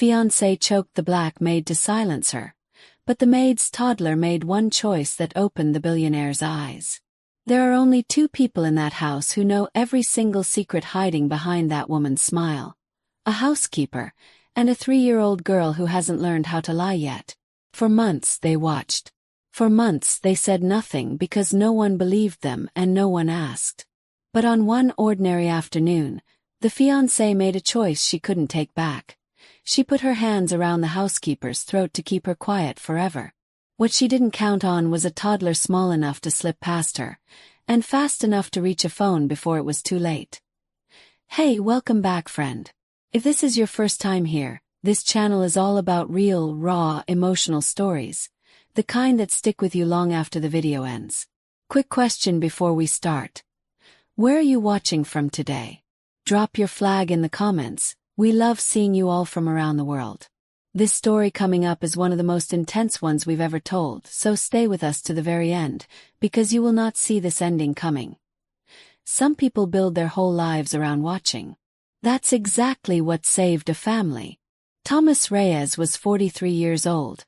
fiancée choked the black maid to silence her, but the maid's toddler made one choice that opened the billionaire's eyes. There are only two people in that house who know every single secret hiding behind that woman's smile: a housekeeper and a 3-year-old girl who hasn't learned how to lie yet. For months they watched. For months they said nothing because no one believed them and no one asked. But on one ordinary afternoon, the fiancée made a choice she couldn't take back. She put her hands around the housekeeper's throat to keep her quiet forever. What she didn't count on was a toddler small enough to slip past her, and fast enough to reach a phone before it was too late. Hey, welcome back, friend. If this is your first time here, this channel is all about real, raw, emotional stories, the kind that stick with you long after the video ends. Quick question before we start. Where are you watching from today? Drop your flag in the comments. We love seeing you all from around the world. This story coming up is one of the most intense ones we've ever told, so stay with us to the very end, because you will not see this ending coming. Some people build their whole lives around watching. That's exactly what saved a family. Thomas Reyes was 43 years old,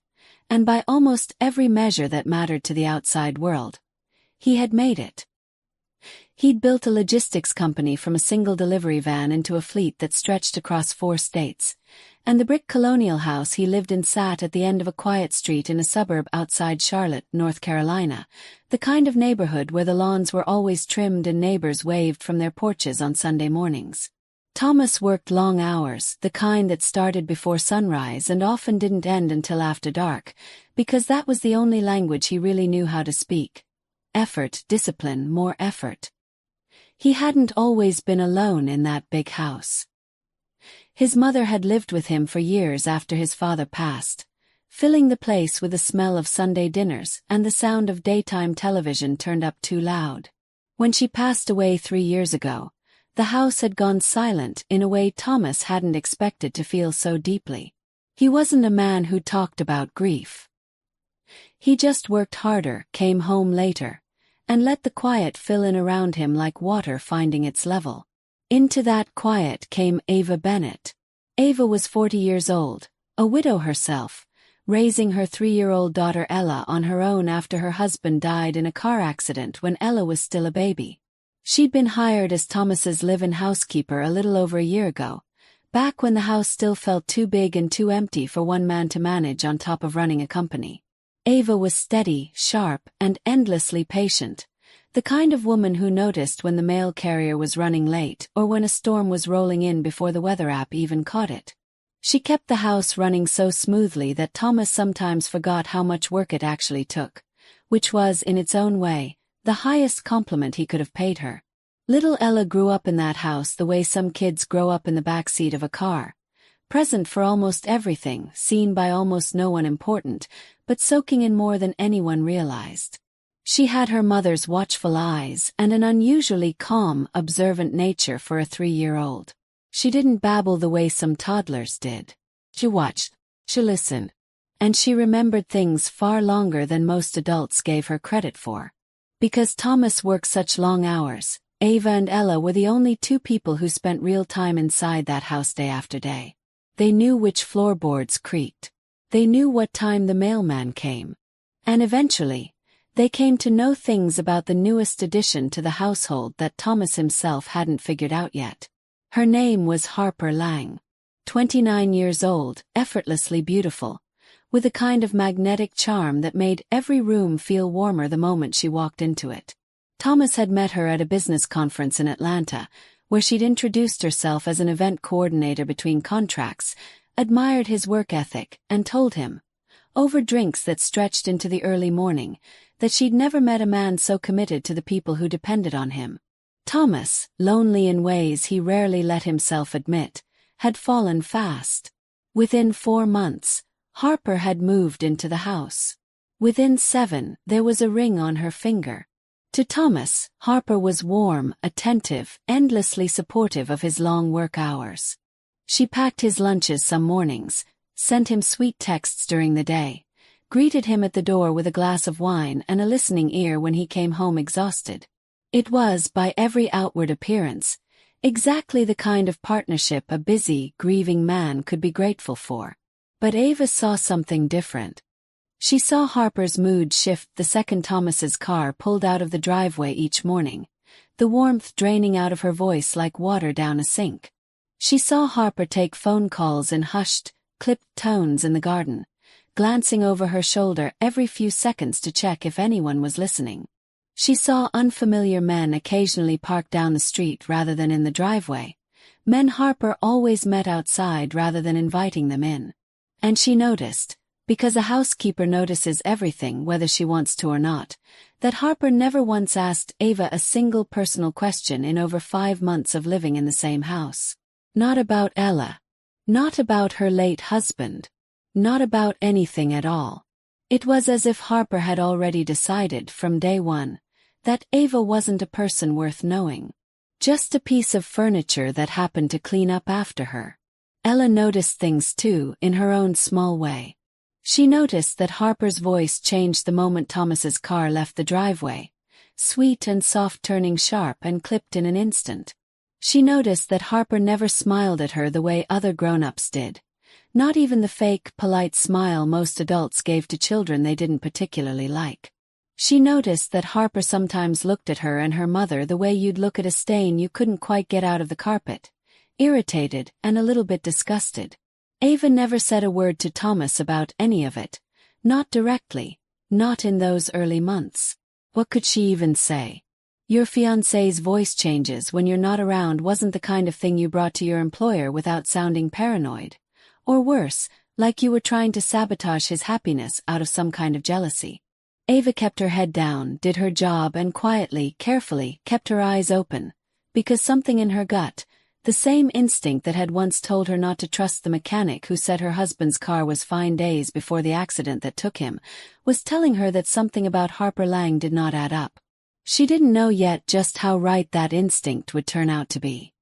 and by almost every measure that mattered to the outside world, he had made it. He'd built a logistics company from a single delivery van into a fleet that stretched across 4 states, and the brick colonial house he lived in sat at the end of a quiet street in a suburb outside Charlotte, North Carolina, the kind of neighborhood where the lawns were always trimmed and neighbors waved from their porches on Sunday mornings. Thomas worked long hours, the kind that started before sunrise and often didn't end until after dark, because that was the only language he really knew how to speak. Effort, discipline, more effort. He hadn't always been alone in that big house. His mother had lived with him for years after his father passed, filling the place with the smell of Sunday dinners and the sound of daytime television turned up too loud. When she passed away 3 years ago, the house had gone silent in a way Thomas hadn't expected to feel so deeply. He wasn't a man who talked about grief. He just worked harder, came home later, and let the quiet fill in around him like water finding its level. Into that quiet came Ava Bennett. Ava was 40 years old, a widow herself, raising her 3-year-old daughter Ella on her own after her husband died in a car accident when Ella was still a baby. She'd been hired as Thomas's live-in housekeeper a little over a year ago, back when the house still felt too big and too empty for one man to manage on top of running a company. Ava was steady, sharp, and endlessly patient, the kind of woman who noticed when the mail carrier was running late or when a storm was rolling in before the weather app even caught it. She kept the house running so smoothly that Thomas sometimes forgot how much work it actually took, which was, in its own way, the highest compliment he could have paid her. Little Ella grew up in that house the way some kids grow up in the backseat of a car, present for almost everything, seen by almost no one important, but soaking in more than anyone realized. She had her mother's watchful eyes and an unusually calm, observant nature for a 3-year-old. She didn't babble the way some toddlers did. She watched, she listened, and she remembered things far longer than most adults gave her credit for. Because Thomas worked such long hours, Ava and Ella were the only 2 people who spent real time inside that house day after day. They knew which floorboards creaked. They knew what time the mailman came. And eventually, they came to know things about the newest addition to the household that Thomas himself hadn't figured out yet. Her name was Harper Lang. 29 years old, effortlessly beautiful, with a kind of magnetic charm that made every room feel warmer the moment she walked into it. Thomas had met her at a business conference in Atlanta, where she'd introduced herself as an event coordinator between contracts, admired his work ethic, and told him, over drinks that stretched into the early morning, that she'd never met a man so committed to the people who depended on him. Thomas, lonely in ways he rarely let himself admit, had fallen fast. Within 4 months, Harper had moved into the house. Within 7, there was a ring on her finger. To Thomas, Harper was warm, attentive, endlessly supportive of his long work hours. She packed his lunches some mornings, sent him sweet texts during the day, greeted him at the door with a glass of wine and a listening ear when he came home exhausted. It was, by every outward appearance, Exactly the kind of partnership a busy, grieving man could be grateful for. But Ava saw something different. She saw Harper's mood shift the second Thomas's car pulled out of the driveway each morning, the warmth draining out of her voice like water down a sink. She saw Harper take phone calls in hushed, clipped tones in the garden, glancing over her shoulder every few seconds to check if anyone was listening. She saw unfamiliar men occasionally park down the street rather than in the driveway, men Harper always met outside rather than inviting them in. And she noticed, because a housekeeper notices everything whether she wants to or not, that Harper never once asked Ava a single personal question in over 5 months of living in the same house. Not about Ella. Not about her late husband. Not about anything at all. It was as if Harper had already decided from day one that Ava wasn't a person worth knowing. Just a piece of furniture that happened to clean up after her. Ella noticed things too, in her own small way. She noticed that Harper's voice changed the moment Thomas's car left the driveway, sweet and soft, turning sharp and clipped in an instant. She noticed that Harper never smiled at her the way other grown-ups did, not even the fake, polite smile most adults gave to children they didn't particularly like. She noticed that Harper sometimes looked at her and her mother the way you'd look at a stain you couldn't quite get out of the carpet, irritated and a little bit disgusted. Ava never said a word to Thomas about any of it, not directly, not in those early months. What could she even say? Your fiancé's voice changes when you're not around wasn't the kind of thing you brought to your employer without sounding paranoid. Or worse, like you were trying to sabotage his happiness out of some kind of jealousy. Ava kept her head down, did her job, and quietly, carefully, kept her eyes open, because something in her gut, the same instinct that had once told her not to trust the mechanic who said her husband's car was fine days before the accident that took him, was telling her that something about Harper Lang did not add up. She didn't know yet just how right that instinct would turn out to be.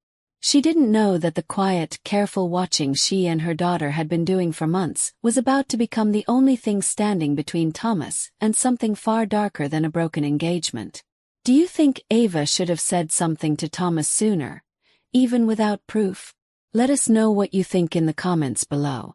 She didn't know that the quiet, careful watching she and her daughter had been doing for months was about to become the only thing standing between Thomas and something far darker than a broken engagement. Do you think Ava should have said something to Thomas sooner, even without proof? Let us know what you think in the comments below.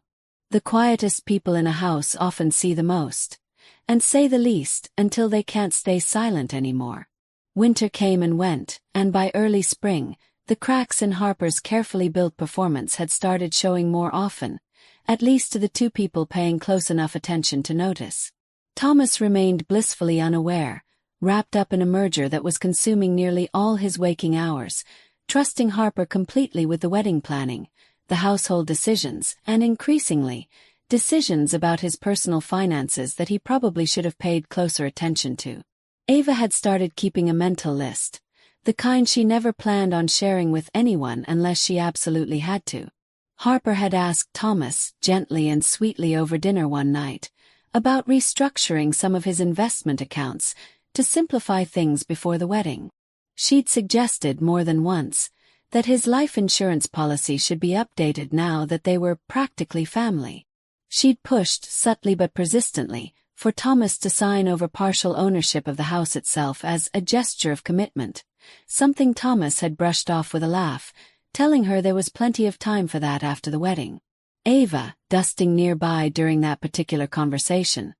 The quietest people in a house often see the most, and say the least until they can't stay silent anymore. Winter came and went, and by early spring, the cracks in Harper's carefully built performance had started showing more often, at least to the two people paying close enough attention to notice. Thomas remained blissfully unaware, wrapped up in a merger that was consuming nearly all his waking hours, trusting Harper completely with the wedding planning, the household decisions, and increasingly, decisions about his personal finances that he probably should have paid closer attention to. Ava had started keeping a mental list, the kind she never planned on sharing with anyone unless she absolutely had to. Harper had asked Thomas, gently and sweetly over dinner one night, about restructuring some of his investment accounts to simplify things before the wedding. She'd suggested more than once that his life insurance policy should be updated now that they were practically family. She'd pushed, subtly but persistently, for Thomas to sign over partial ownership of the house itself as a gesture of commitment, something Thomas had brushed off with a laugh, telling her there was plenty of time for that after the wedding. Ava, dusting nearby during that particular conversation,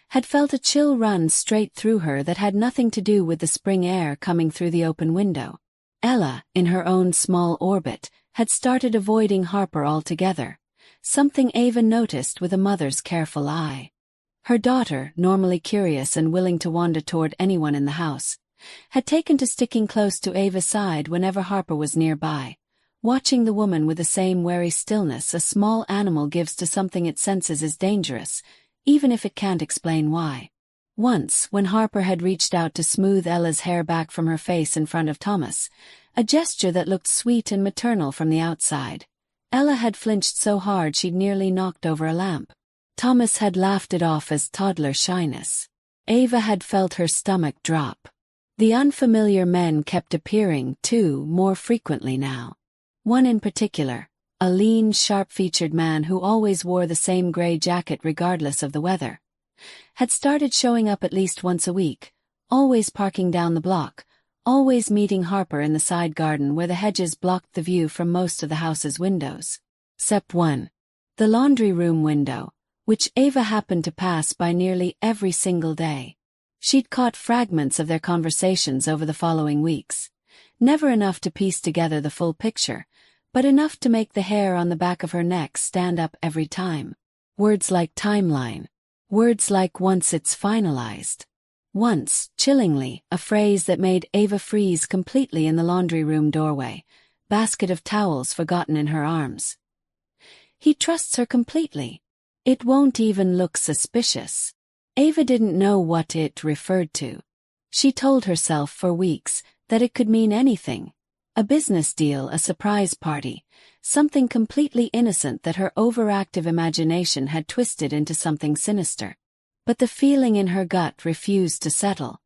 had felt a chill run straight through her that had nothing to do with the spring air coming through the open window. Ella, in her own small orbit, had started avoiding Harper altogether, something Ava noticed with a mother's careful eye. Her daughter, normally curious and willing to wander toward anyone in the house, had taken to sticking close to Ava's side whenever Harper was nearby, watching the woman with the same wary stillness a small animal gives to something it senses is dangerous, even if it can't explain why. Once, when Harper had reached out to smooth Ella's hair back from her face in front of Thomas, a gesture that looked sweet and maternal from the outside, Ella had flinched so hard she'd nearly knocked over a lamp. Thomas had laughed it off as toddler shyness. Ava had felt her stomach drop. The unfamiliar men kept appearing, too, more frequently now. One in particular, a lean, sharp-featured man who always wore the same gray jacket regardless of the weather, had started showing up at least once a week, always parking down the block, always meeting Harper in the side garden where the hedges blocked the view from most of the house's windows. Except one. The laundry room window, which Ava happened to pass by nearly every single day. She'd caught fragments of their conversations over the following weeks. Never enough to piece together the full picture, but enough to make the hair on the back of her neck stand up every time. Words like timeline. Words like once it's finalized. Once, chillingly, a phrase that made Ava freeze completely in the laundry room doorway, basket of towels forgotten in her arms. He trusts her completely. It won't even look suspicious. Ava didn't know what it referred to. She told herself for weeks that it could mean anything. A business deal, a surprise party, something completely innocent that her overactive imagination had twisted into something sinister. But the feeling in her gut refused to settle,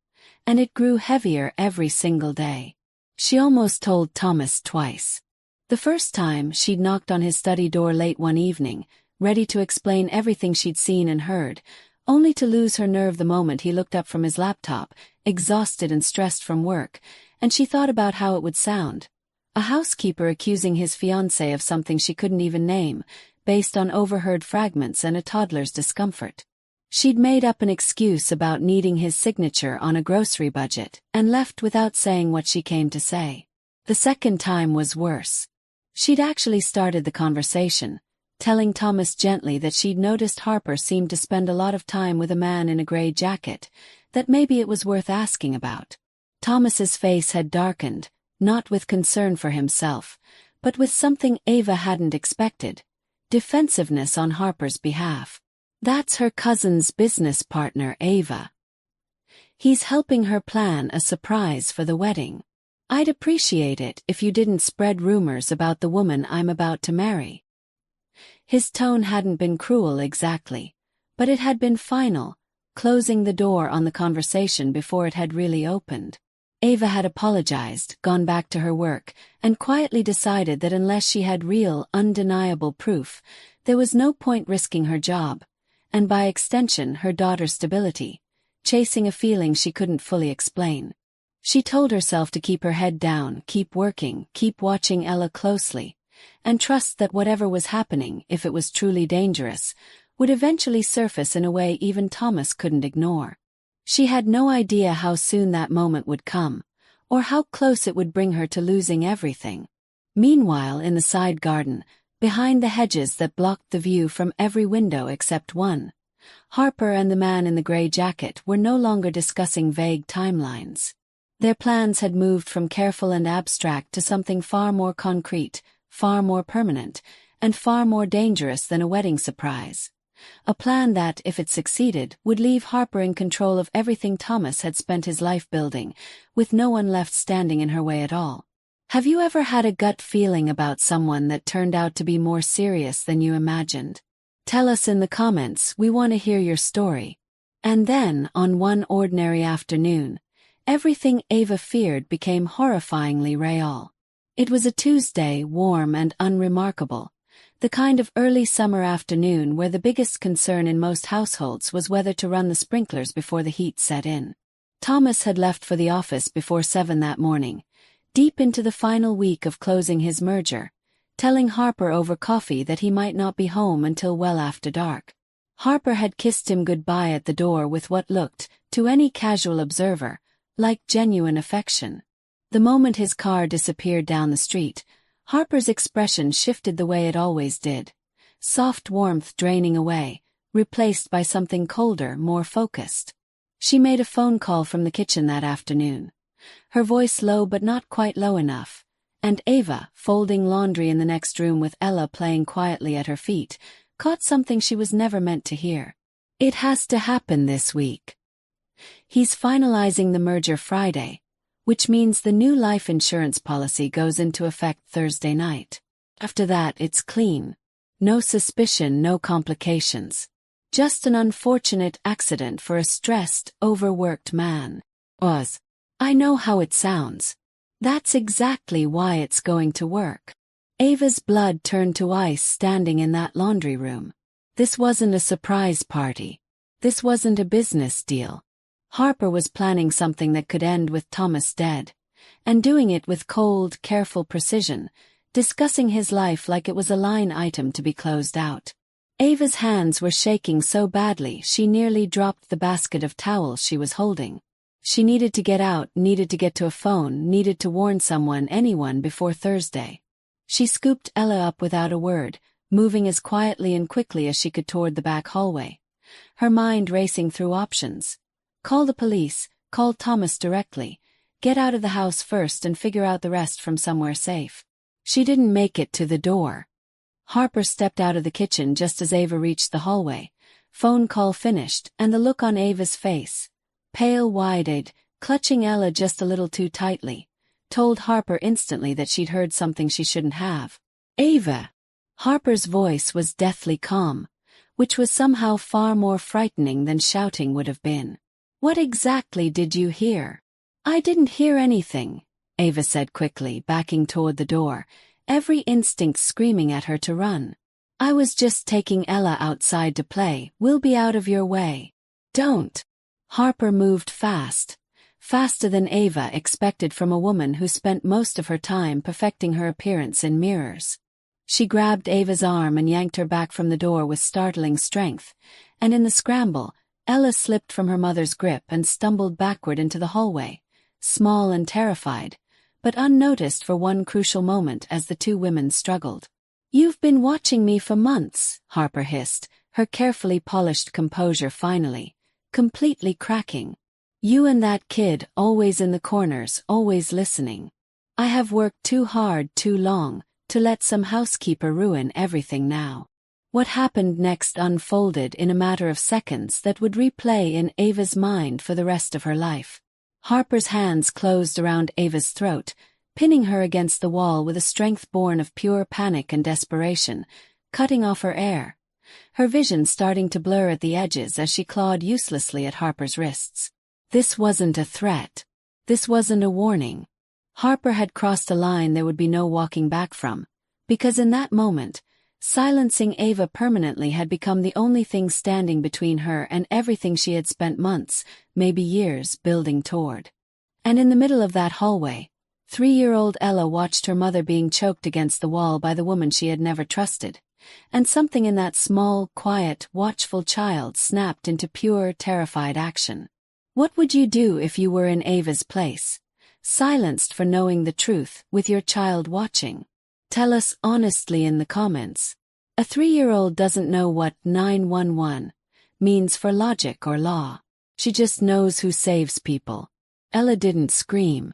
and it grew heavier every single day. She almost told Thomas twice. The first time, she'd knocked on his study door late one evening, ready to explain everything she'd seen and heard, only to lose her nerve the moment he looked up from his laptop, exhausted and stressed from work, and she thought about how it would sound. A housekeeper accusing his fiancée of something she couldn't even name, based on overheard fragments and a toddler's discomfort. She'd made up an excuse about needing his signature on a grocery budget, and left without saying what she came to say. The second time was worse. She'd actually started the conversation, telling Thomas gently that she'd noticed Harper seemed to spend a lot of time with a man in a gray jacket, that maybe it was worth asking about. Thomas's face had darkened, not with concern for himself, but with something Ava hadn't expected: defensiveness on Harper's behalf. That's her cousin's business partner, Ava. He's helping her plan a surprise for the wedding. I'd appreciate it if you didn't spread rumors about the woman I'm about to marry. His tone hadn't been cruel exactly, but it had been final, closing the door on the conversation before it had really opened. Ava had apologized, gone back to her work, and quietly decided that unless she had real, undeniable proof, there was no point risking her job, and by extension her daughter's stability, chasing a feeling she couldn't fully explain. She told herself to keep her head down, keep working, keep watching Ella closely, and trust that whatever was happening, if it was truly dangerous, would eventually surface in a way even Thomas couldn't ignore. She had no idea how soon that moment would come, or how close it would bring her to losing everything. Meanwhile, in the side garden, behind the hedges that blocked the view from every window except one, Harper and the man in the gray jacket were no longer discussing vague timelines. Their plans had moved from careful and abstract to something far more concrete, far more permanent, and far more dangerous than a wedding surprise. A plan that, if it succeeded, would leave Harper in control of everything Thomas had spent his life building, with no one left standing in her way at all. Have you ever had a gut feeling about someone that turned out to be more serious than you imagined? Tell us in the comments, we want to hear your story. And then, on one ordinary afternoon, everything Ava feared became horrifyingly real. It was a Tuesday, warm and unremarkable, the kind of early summer afternoon where the biggest concern in most households was whether to run the sprinklers before the heat set in. Thomas had left for the office before 7 that morning, deep into the final week of closing his merger, telling Harper over coffee that he might not be home until well after dark. Harper had kissed him goodbye at the door with what looked, to any casual observer, like genuine affection. The moment his car disappeared down the street, Harper's expression shifted the way it always did, soft warmth draining away, replaced by something colder, more focused. She made a phone call from the kitchen that afternoon, her voice low but not quite low enough, and Ava, folding laundry in the next room with Ella playing quietly at her feet, caught something she was never meant to hear. It has to happen this week. He's finalizing the merger Friday, which means the new life insurance policy goes into effect Thursday night. After that, it's clean. No suspicion, no complications. Just an unfortunate accident for a stressed, overworked man. I know how it sounds. That's exactly why it's going to work. Ava's blood turned to ice standing in that laundry room. This wasn't a surprise party. This wasn't a business deal. Harper was planning something that could end with Thomas dead, and doing it with cold, careful precision, discussing his life like it was a line item to be closed out. Ava's hands were shaking so badly she nearly dropped the basket of towels she was holding. She needed to get out, needed to get to a phone, needed to warn someone, anyone, before Thursday. She scooped Ella up without a word, moving as quietly and quickly as she could toward the back hallway, her mind racing through options. Call the police, call Thomas directly, get out of the house first and figure out the rest from somewhere safe. She didn't make it to the door. Harper stepped out of the kitchen just as Ava reached the hallway. Phone call finished, and the look on Ava's face, pale, wide-eyed, clutching Ella just a little too tightly, told Harper instantly that she'd heard something she shouldn't have. Ava! Harper's voice was deathly calm, which was somehow far more frightening than shouting would have been. What exactly did you hear? I didn't hear anything, Ava said quickly, backing toward the door, every instinct screaming at her to run. I was just taking Ella outside to play. We'll be out of your way. Don't. Harper moved fast, faster than Ava expected from a woman who spent most of her time perfecting her appearance in mirrors. She grabbed Ava's arm and yanked her back from the door with startling strength, and in the scramble, Ella slipped from her mother's grip and stumbled backward into the hallway, small and terrified, but unnoticed for one crucial moment as the two women struggled. You've been watching me for months, Harper hissed, her carefully polished composure finally, completely cracking. You and that kid, always in the corners, always listening. I have worked too hard, too long, to let some housekeeper ruin everything now. What happened next unfolded in a matter of seconds that would replay in Ava's mind for the rest of her life. Harper's hands closed around Ava's throat, pinning her against the wall with a strength born of pure panic and desperation, cutting off her air, her vision starting to blur at the edges as she clawed uselessly at Harper's wrists. This wasn't a threat. This wasn't a warning. Harper had crossed a line there would be no walking back from, because in that moment, silencing Ava permanently had become the only thing standing between her and everything she had spent months, maybe years, building toward. And in the middle of that hallway, 3-year-old Ella watched her mother being choked against the wall by the woman she had never trusted, and something in that small, quiet, watchful child snapped into pure, terrified action. What would you do if you were in Ava's place? Silenced for knowing the truth, with your child watching? Tell us honestly in the comments. A 3-year-old doesn't know what 911 means for logic or law. She just knows who saves people. Ella didn't scream.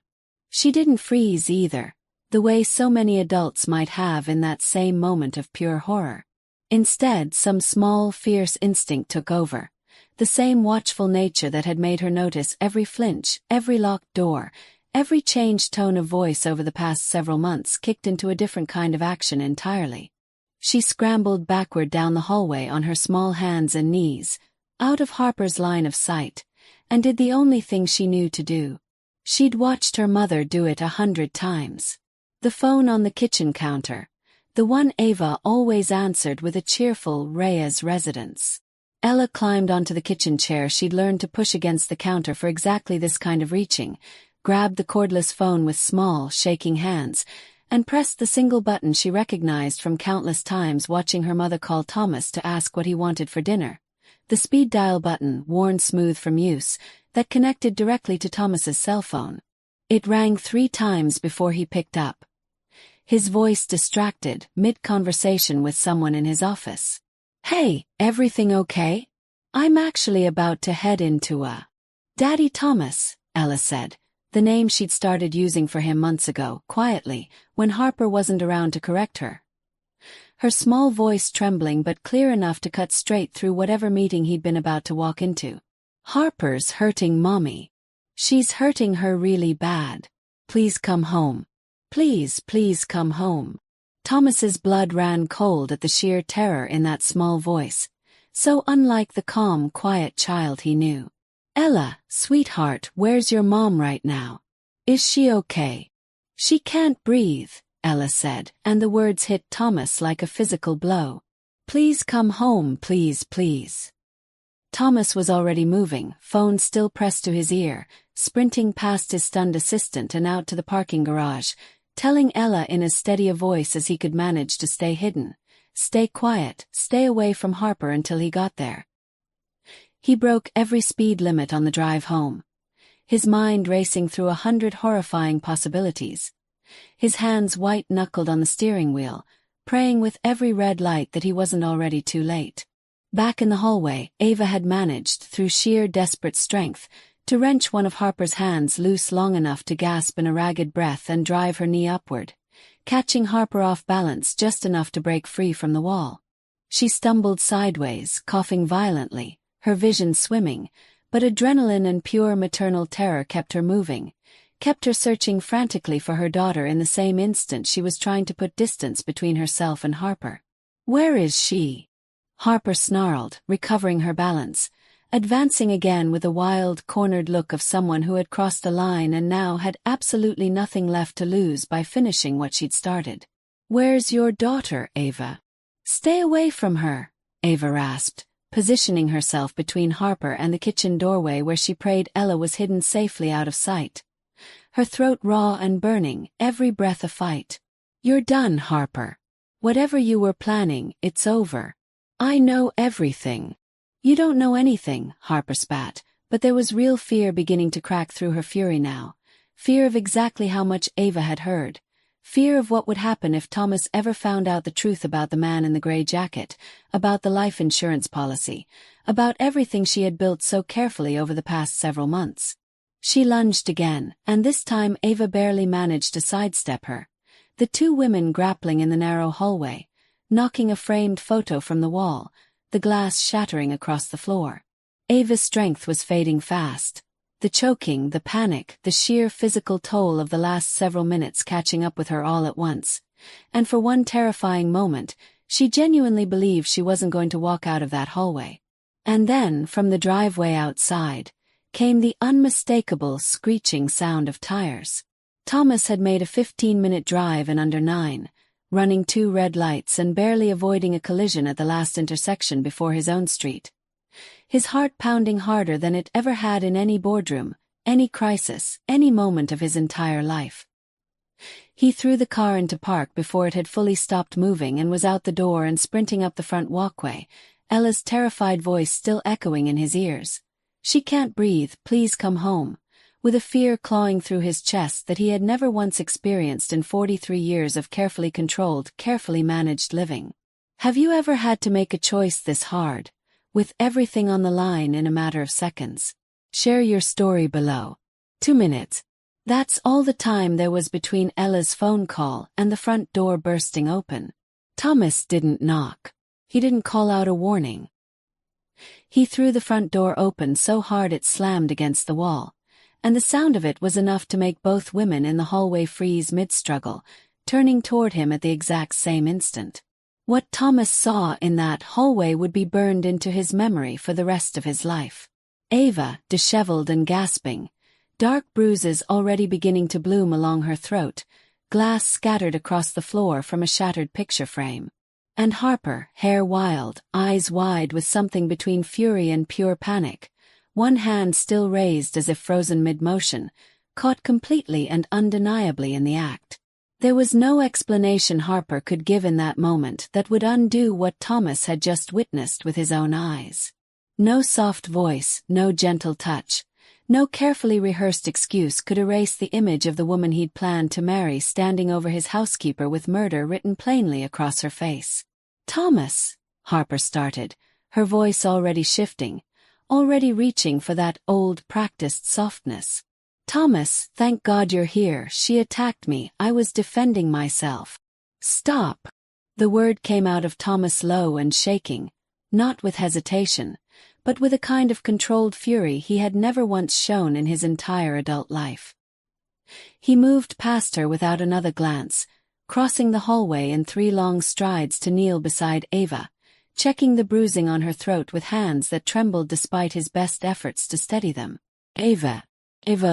She didn't freeze either, the way so many adults might have in that same moment of pure horror. Instead, some small, fierce instinct took over, the same watchful nature that had made her notice every flinch, every locked door, every changed tone of voice over the past several months kicked into a different kind of action entirely. She scrambled backward down the hallway on her small hands and knees, out of Harper's line of sight, and did the only thing she knew to do. She'd watched her mother do it 100 times. The phone on the kitchen counter, the one Ava always answered with a cheerful Reyes residence. Ella climbed onto the kitchen chair she'd learned to push against the counter for exactly this kind of reaching, grabbed the cordless phone with small, shaking hands, and pressed the single button she recognized from countless times watching her mother call Thomas to ask what he wanted for dinner. The speed dial button, worn smooth from use, that connected directly to Thomas's cell phone. It rang 3 times before he picked up, his voice distracted, mid-conversation with someone in his office. Hey, everything okay? I'm actually about to head into a... Daddy Thomas, Ella said, the name she'd started using for him months ago, quietly, when Harper wasn't around to correct her. Her small voice trembling but clear enough to cut straight through whatever meeting he'd been about to walk into. Harper's hurting Mommy. She's hurting her really bad. Please come home. Please, please come home. Thomas's blood ran cold at the sheer terror in that small voice, so unlike the calm, quiet child he knew. Ella, sweetheart, where's your mom right now? Is she okay? She can't breathe, Ella said, and the words hit Thomas like a physical blow. Please come home, please, please. Thomas was already moving, phone still pressed to his ear, sprinting past his stunned assistant and out to the parking garage, telling Ella in as steady a voice as he could manage to stay hidden. Stay quiet, stay away from Harper until he got there. He broke every speed limit on the drive home, his mind racing through 100 horrifying possibilities. His hands white-knuckled on the steering wheel, praying with every red light that he wasn't already too late. Back in the hallway, Ava had managed, through sheer desperate strength, to wrench one of Harper's hands loose long enough to gasp in a ragged breath and drive her knee upward, catching Harper off balance just enough to break free from the wall. She stumbled sideways, coughing violently, her vision swimming, but adrenaline and pure maternal terror kept her moving, kept her searching frantically for her daughter in the same instant she was trying to put distance between herself and Harper. "Where is she?" Harper snarled, recovering her balance, advancing again with a wild, cornered look of someone who had crossed a line and now had absolutely nothing left to lose by finishing what she'd started. "Where's your daughter, Ava?" "Stay away from her," Ava rasped, positioning herself between Harper and the kitchen doorway where she prayed Ella was hidden safely out of sight. Her throat raw and burning, every breath a fight. "You're done, Harper. Whatever you were planning, it's over. I know everything." "You don't know anything," Harper spat, but there was real fear beginning to crack through her fury now. Fear of exactly how much Ava had heard. Fear of what would happen if Thomas ever found out the truth about the man in the gray jacket, about the life insurance policy, about everything she had built so carefully over the past several months. She lunged again, and this time Ava barely managed to sidestep her. The two women grappling in the narrow hallway, knocking a framed photo from the wall, the glass shattering across the floor. Ava's strength was fading fast. The choking, the panic, the sheer physical toll of the last several minutes catching up with her all at once. And for one terrifying moment, she genuinely believed she wasn't going to walk out of that hallway. And then, from the driveway outside, came the unmistakable screeching sound of tires. Thomas had made a 15-minute drive in under 9, running 2 red lights and barely avoiding a collision at the last intersection before his own street. His heart pounding harder than it ever had in any boardroom, any crisis, any moment of his entire life. He threw the car into park before it had fully stopped moving and was out the door and sprinting up the front walkway, Ella's terrified voice still echoing in his ears. "She can't breathe, please come home," with a fear clawing through his chest that he had never once experienced in 43 years of carefully controlled, carefully managed living. Have you ever had to make a choice this hard, with everything on the line in a matter of seconds? Share your story below. 2 minutes. That's all the time there was between Ella's phone call and the front door bursting open. Thomas didn't knock. He didn't call out a warning. He threw the front door open so hard it slammed against the wall, and the sound of it was enough to make both women in the hallway freeze mid-struggle, turning toward him at the exact same instant. What Thomas saw in that hallway would be burned into his memory for the rest of his life. Ava, disheveled and gasping, dark bruises already beginning to bloom along her throat, glass scattered across the floor from a shattered picture frame. And Harper, hair wild, eyes wide with something between fury and pure panic, one hand still raised as if frozen mid-motion, caught completely and undeniably in the act. There was no explanation Harper could give in that moment that would undo what Thomas had just witnessed with his own eyes. No soft voice, no gentle touch, no carefully rehearsed excuse could erase the image of the woman he'd planned to marry standing over his housekeeper with murder written plainly across her face. "Thomas," Harper started, her voice already shifting, already reaching for that old, practiced softness. "Thomas, thank God you're here. She attacked me. I was defending myself." "Stop." The word came out of Thomas low and shaking, not with hesitation, but with a kind of controlled fury he had never once shown in his entire adult life. He moved past her without another glance, crossing the hallway in 3 long strides to kneel beside Ava, checking the bruising on her throat with hands that trembled despite his best efforts to steady them. Ava,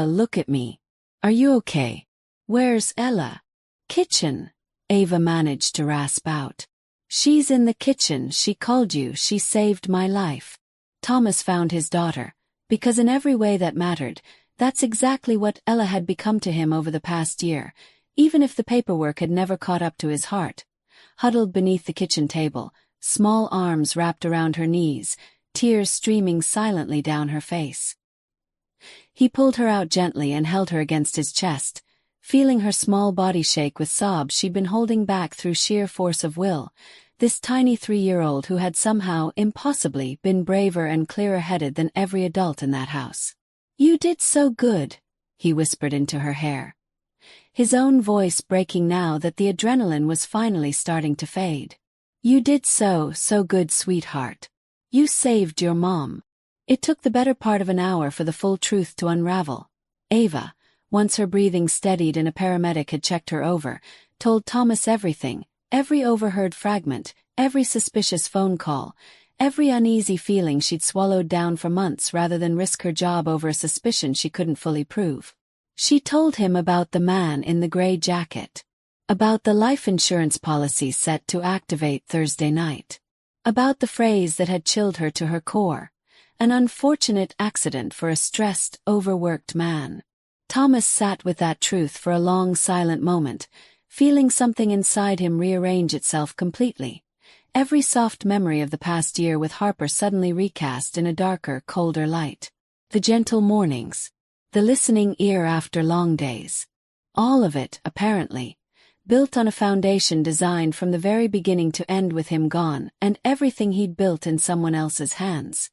look at me. Are you okay? Where's Ella?" "Kitchen," Ava managed to rasp out. "She's in the kitchen. She called you. She saved my life." Thomas found his daughter, because in every way that mattered, that's exactly what Ella had become to him over the past year, even if the paperwork had never caught up to his heart. Huddled beneath the kitchen table, small arms wrapped around her knees, tears streaming silently down her face. He pulled her out gently and held her against his chest, feeling her small body shake with sobs she'd been holding back through sheer force of will, this tiny 3-year-old who had somehow, impossibly, been braver and clearer-headed than every adult in that house. "You did so good," he whispered into her hair, his own voice breaking now that the adrenaline was finally starting to fade. "You did so good, sweetheart. You saved your mom." It took the better part of an hour for the full truth to unravel. Ava, once her breathing steadied and a paramedic had checked her over, told Thomas everything, every overheard fragment, every suspicious phone call, every uneasy feeling she'd swallowed down for months rather than risk her job over a suspicion she couldn't fully prove. She told him about the man in the gray jacket, about the life insurance policy set to activate Thursday night, about the phrase that had chilled her to her core, an unfortunate accident for a stressed, overworked man. Thomas sat with that truth for a long silent moment, feeling something inside him rearrange itself completely. Every soft memory of the past year with Harper suddenly recast in a darker, colder light. The gentle mornings, the listening ear after long days. All of it, apparently, built on a foundation designed from the very beginning to end with him gone, and everything he'd built in someone else's hands.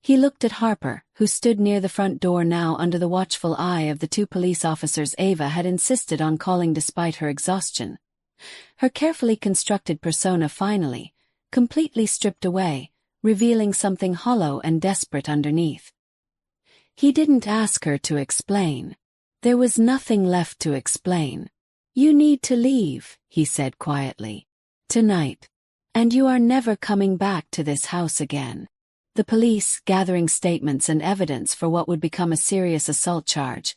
He looked at Harper, who stood near the front door now under the watchful eye of the 2 police officers Ava had insisted on calling despite her exhaustion. Her carefully constructed persona finally, completely stripped away, revealing something hollow and desperate underneath. He didn't ask her to explain. There was nothing left to explain. "You need to leave," he said quietly. "Tonight. And you are never coming back to this house again." The police, gathering statements and evidence for what would become a serious assault charge,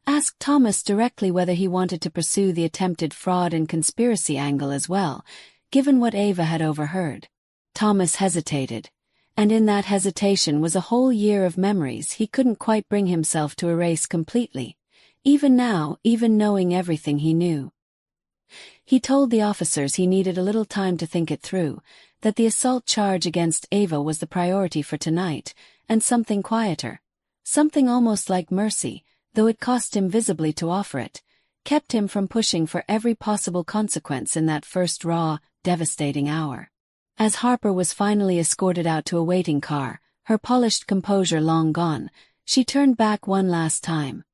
asked Thomas directly whether he wanted to pursue the attempted fraud and conspiracy angle as well, given what Ava had overheard. Thomas hesitated, and in that hesitation was a whole year of memories he couldn't quite bring himself to erase completely, even now, even knowing everything he knew. He told the officers he needed a little time to think it through, that the assault charge against Ava was the priority for tonight, and something quieter, something almost like mercy, though it cost him visibly to offer it, kept him from pushing for every possible consequence in that first raw, devastating hour. As Harper was finally escorted out to a waiting car, her polished composure long gone, she turned back one last time,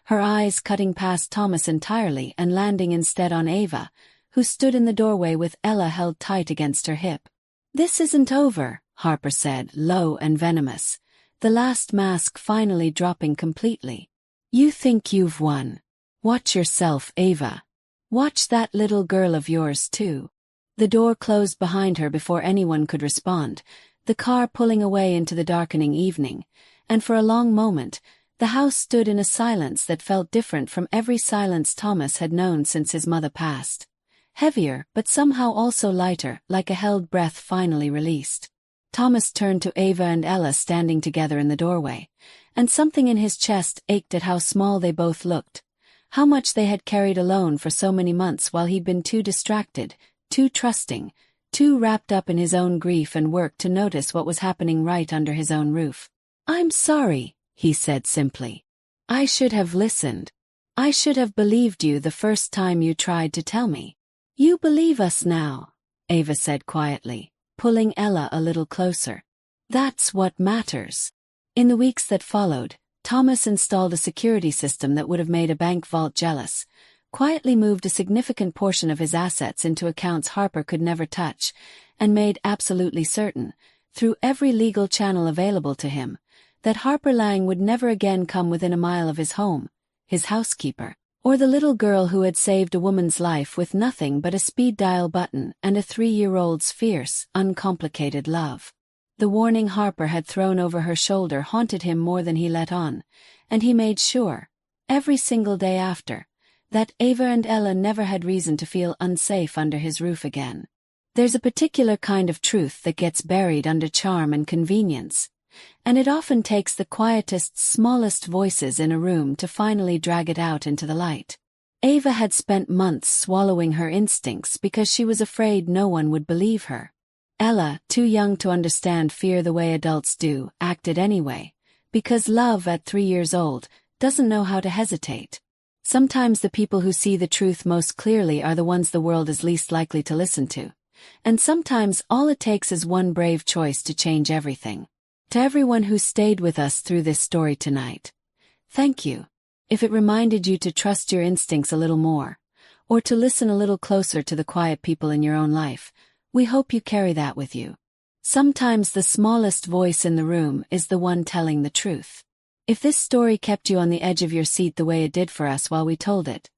her eyes cutting past Thomas entirely and landing instead on Ava, who stood in the doorway with Ella held tight against her hip. "This isn't over," Harper said, low and venomous, the last mask finally dropping completely. "You think you've won. Watch yourself, Ava. Watch that little girl of yours too." The door closed behind her before anyone could respond, the car pulling away into the darkening evening, and for a long moment, the house stood in a silence that felt different from every silence Thomas had known since his mother passed. Heavier, but somehow also lighter, like a held breath finally released. Thomas turned to Ava and Ella standing together in the doorway, and something in his chest ached at how small they both looked, how much they had carried alone for so many months while he'd been too distracted, too trusting, too wrapped up in his own grief and work to notice what was happening right under his own roof. "I'm sorry," he said simply. "I should have listened. I should have believed you the first time you tried to tell me." "You believe us now," Ava said quietly, pulling Ella a little closer. "That's what matters." In the weeks that followed, Thomas installed a security system that would have made a bank vault jealous, quietly moved a significant portion of his assets into accounts Harper could never touch, and made absolutely certain, through every legal channel available to him, that Harper Lang would never again come within a mile of his home, his housekeeper, or the little girl who had saved a woman's life with nothing but a speed dial button and a 3-year-old's fierce, uncomplicated love. The warning Harper had thrown over her shoulder haunted him more than he let on, and he made sure, every single day after, that Ava and Ella never had reason to feel unsafe under his roof again. There's a particular kind of truth that gets buried under charm and convenience, and it often takes the quietest, smallest voices in a room to finally drag it out into the light. Ava had spent months swallowing her instincts because she was afraid no one would believe her. Ella, too young to understand fear the way adults do, acted anyway, because love at 3 years old doesn't know how to hesitate. Sometimes the people who see the truth most clearly are the ones the world is least likely to listen to. And sometimes all it takes is one brave choice to change everything. To everyone who stayed with us through this story tonight, thank you. If it reminded you to trust your instincts a little more, or to listen a little closer to the quiet people in your own life, we hope you carry that with you. Sometimes the smallest voice in the room is the one telling the truth. If this story kept you on the edge of your seat the way it did for us while we told it,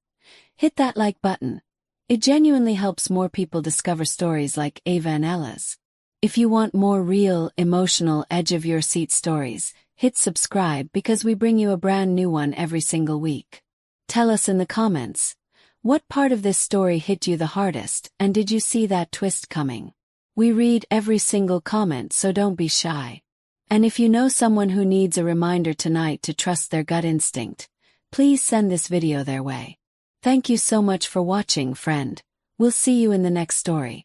hit that like button. It genuinely helps more people discover stories like Ava and Ella's. If you want more real, emotional, edge-of-your-seat stories, hit subscribe because we bring you a brand new one every single week. Tell us in the comments, what part of this story hit you the hardest, and did you see that twist coming? We read every single comment, so don't be shy. And if you know someone who needs a reminder tonight to trust their gut instinct, please send this video their way. Thank you so much for watching, friend. We'll see you in the next story.